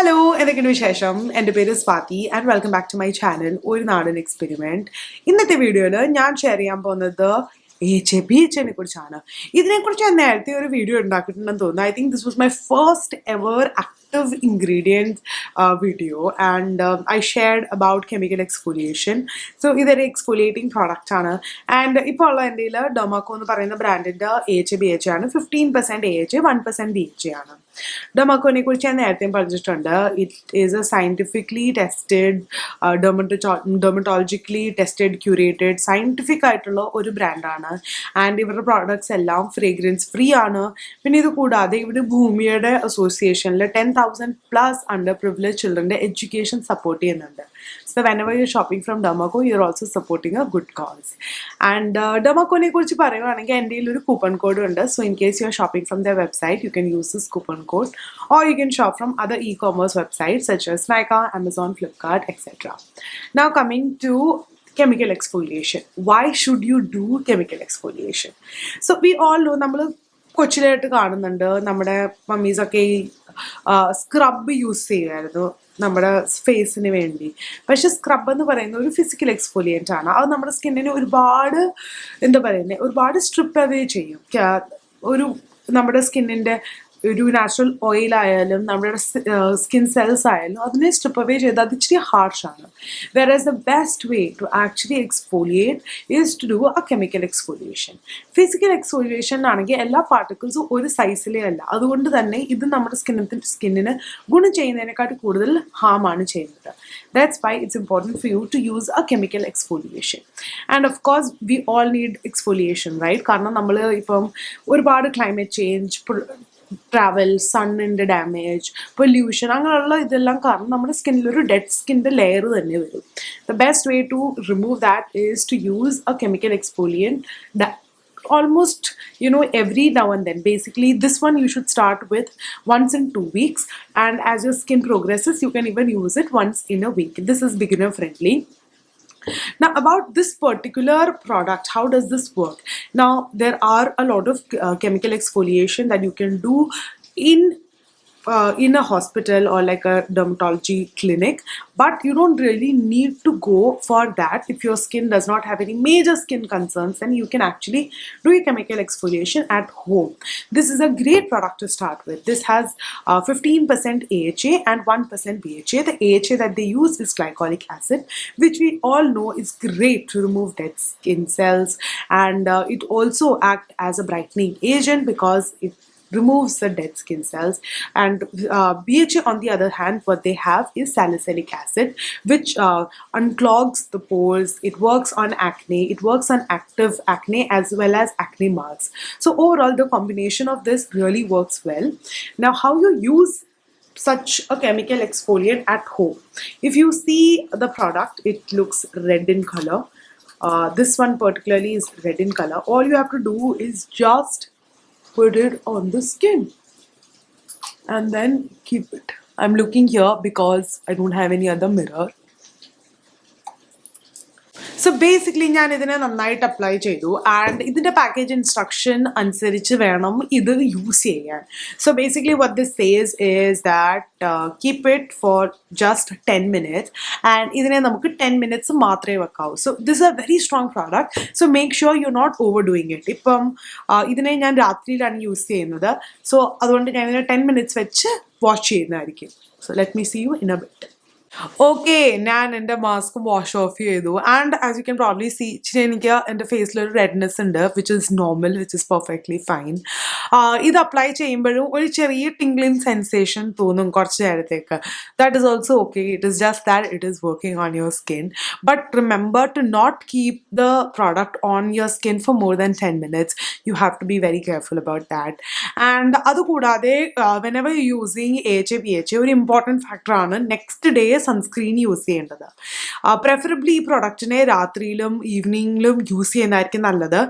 Hello എന്തൊക്കെയുണ്ട് വിശേഷം എൻ്റെ പേര് Swathi and welcome back to my channel ഒരു നാടൻ എക്സ്പെരിമെൻറ്റ് ഇന്നത്തെ വീഡിയോയിൽ ഞാൻ ഷെയർ ചെയ്യാൻ പോകുന്നത് ബി എച്ച് നെ കുറിച്ചാണ് ഇതിനെക്കുറിച്ച് ഞാൻ നേരത്തെ ഒരു വീഡിയോ ഉണ്ടാക്കിയിട്ടുണ്ടെന്ന് തോന്നുന്നു I think this was my first ever active ingredient video and I shared about chemical exfoliation. So ഇതൊരു എക്സ്ഫോലിയേറ്റിംഗ് പ്രോഡക്റ്റ് ആണ് ആൻഡ് ഇപ്പോൾ ഉള്ള എൻ്റെ ഡൊമാക്കോ എന്ന് പറയുന്ന ബ്രാൻഡിൻ്റെ AHA ആണ് 15% AHA 1% BHA ആണ് ഡൊമാക്കോനെ കുറിച്ച് ഞാൻ നേരത്തെ പറഞ്ഞിട്ടുണ്ട് it is A scientifically tested dermatologically tested curated scientific ആയിട്ടുള്ള ഒരു ബ്രാൻഡാണ് ആൻഡ് ഇവരുടെ പ്രോഡക്ട്സ് എല്ലാം ഫ്രേഗ്രൻസ് ഫ്രീ ആണ് പിന്നെ ഇത് കൂടാതെ ഇവിടെ ഭൂമിയുടെ അസോസിയേഷനിൽ 10,000+ അണ്ടർ പ്രിവിലേജ് ചിൽഡ്രൻ്റെ എഡ്യൂക്കേഷൻ സപ്പോർട്ട് ചെയ്യുന്നുണ്ട്. So whenever you're shopping from Dermaco, you're also supporting a good cause. And Dermaco-ne kurichu parayuvaanengil ende kayil oru coupon code undu. So in case you're shopping from their website, you can use this coupon code, or you can shop from other e-commerce websites such as Nykaa, Amazon, Flipkart, etc. Now coming to chemical exfoliation. Why should you do chemical exfoliation? So we all know നമ്മൾ കൊച്ചിലായിട്ട് കാണുന്നുണ്ട് നമ്മുടെ മമ്മീസൊക്കെ ഈ scrub use ചെയ്യുമായിരുന്നു നമ്മുടെ ഫേസിന് വേണ്ടി. പക്ഷെ scrub എന്ന് പറയുന്നത് ഒരു ഫിസിക്കൽ എക്സ്ഫോലിയൻ്റ് ആണ്. അത് നമ്മുടെ സ്കിന്നിന് ഒരുപാട് ഒരുപാട് സ്ട്രിപ്പ് അവേ ചെയ്യും. ഒരു നമ്മുടെ സ്കിന്നിൻ്റെ ഒരു നാച്ചുറൽ ഓയിൽ ആയാലും നമ്മുടെ സ്കിൻ സെൽസ് ആയാലും അതിനെ സ്ട്രിപ്പ് അവേ ചെയ്ത് അത് ഇച്ചിരി ഹാർഷാണ്. Where's the best way to actually exfoliate is to do a chemical exfoliation. Physical exfoliation ആണെങ്കിൽ എല്ലാ പാർട്ടിക്കിൾസും ഒരു സൈസിലേ അല്ല. അതുകൊണ്ട് തന്നെ ഇത് നമ്മുടെ സ്കിന്നിന് ഗുണം ചെയ്യുന്നതിനെക്കാട്ടി കൂടുതൽ ഹാമാണ് ചെയ്യുന്നത്. That's why it's important for you to use a chemical exfoliation. And of course, we all need exfoliation, right? കാരണം നമ്മൾ ഇപ്പം ഒരുപാട് ക്ലൈമറ്റ് ചേഞ്ച്, ട്രാവൽ, സണ്ണിൻ്റെ ഡാമേജ്, പൊല്യൂഷൻ അങ്ങനെയുള്ള ഇതെല്ലാം കാരണം നമ്മുടെ സ്കിന്നിലൊരു ഡെഡ് സ്കിൻ്റെ ലെയർ തന്നെ വരും. The best way to remove that is to use a chemical exfoliant almost every now and then. Basically this one you should start with once in 2 weeks, and as your skin progresses you can even use it once in a week. This is beginner friendly. Now about this particular product, how does this work? Now there are a lot of chemical exfoliation that you can do in a hospital or like a dermatology clinic, but you don't really need to go for that. If your skin does not have any major skin concerns, then you can actually do a chemical exfoliation at home. This is a great product to start with. This has 15% AHA and 1% BHA. The AHA that they use is glycolic acid, which we all know is great to remove dead skin cells, and it also acts as a brightening agent because it removes the dead skin cells. And BHA on the other hand, what they have is salicylic acid, which unclogs the pores. It works on acne, it works on active acne as well as acne marks. So overall the combination of this really works well. Now how you use such a chemical exfoliant at home? If you see the product, it looks red in color. This one particularly is red in color. All you have to do is just put it on the skin and then keep it. I'm looking here because I don't have any other mirror. So basically ഞാൻ ഇതിനെ നന്നായിട്ട് apply ചെയ്തു and ഇതിൻ്റെ package instruction അനുസരിച്ച് വേണം ഇത് use ചെയ്യാൻ. So basically what this says is that keep it for just 10 minutes and ഇതിനെ നമുക്ക് 10 minutes മാത്രമേ വെക്കാവൂ. So this is a very strong product, so make sure you're not overdoing it. ഇപ്പം ഇതിനെ ഞാൻ രാത്രിയിലാണ് യൂസ് ചെയ്യുന്നത്, സോ അതുകൊണ്ട് ഞാൻ ഇതിനെ 10 minutes വെച്ച് വാഷ് ചെയ്യുന്നതായിരിക്കും. So let me see you in a bit. Okay, ഞാൻ എൻ്റെ മാസ്ക് വാഷ് ഓഫ് ചെയ്തു and as you can probably see ഇച്ചിരി എനിക്ക് എൻ്റെ ഫേസിലൊരു റെഡ്നെസ് ഉണ്ട്, which is normal, which is perfectly fine. ഇത് അപ്ലൈ ചെയ്യുമ്പോഴും ഒരു ചെറിയ ടിംഗ്ലിംഗ് സെൻസേഷൻ തോന്നും കുറച്ച് നേരത്തേക്ക്. That is also okay. It is just that it is working on your skin. But remember to not keep the product on your skin for more than 10 minutes. You have to be very careful about that. And അതുകൂടാതെ whenever you're using AHA BHA ഒരു important ഫാക്ടറാണ് next day sunscreen use ചെയ്യേണ്ടത്. Preferably ഈ പ്രൊഡക്റ്റിനെ രാത്രിയിലും ഈവനിങ്ങിലും use ചെയ്യുന്നതായിരിക്കും നല്ലത്.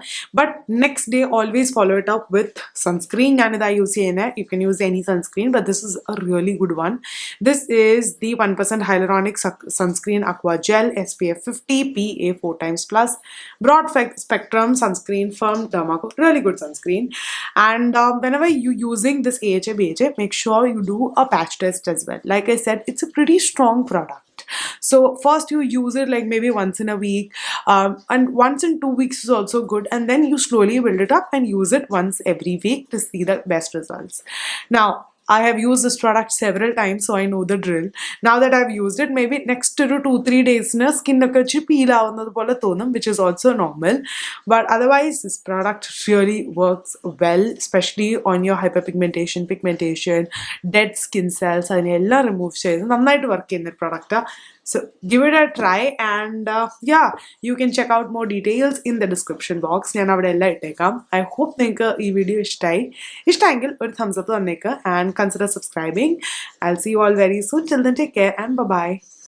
But next day always follow it up with sunscreen. ഞാനിതാ യൂസ് ചെയ്യുന്നത്. You can use any sunscreen, but this is a really good one. This is the 1% hyaluronic sunscreen aqua gel SPF 50 PA 4 times plus broad spectrum sunscreen from Dermaco. Really good sunscreen. And whenever you using this AHA BHA, make sure you do a patch test as well. Like I said, it's a pretty strong product. So first you use it like maybe once in a week, and once in 2 weeks is also good, and then you slowly build it up and use it once every week to see the best results. Now I have used this product several times, so I know the drill. Now that I've used it, maybe next to 2-3 days, skin peel out, which is also normal. But otherwise, this product really works well, especially on your hyperpigmentation, pigmentation, dead skin cells, and all remove shades. Nannayittu work in the product. So give it a try, and yeah, you can check out more details in the description box. I hope this video ishtaengil or thumbs up and consider subscribing. I'll see you all very soon. Till then, take care and bye bye.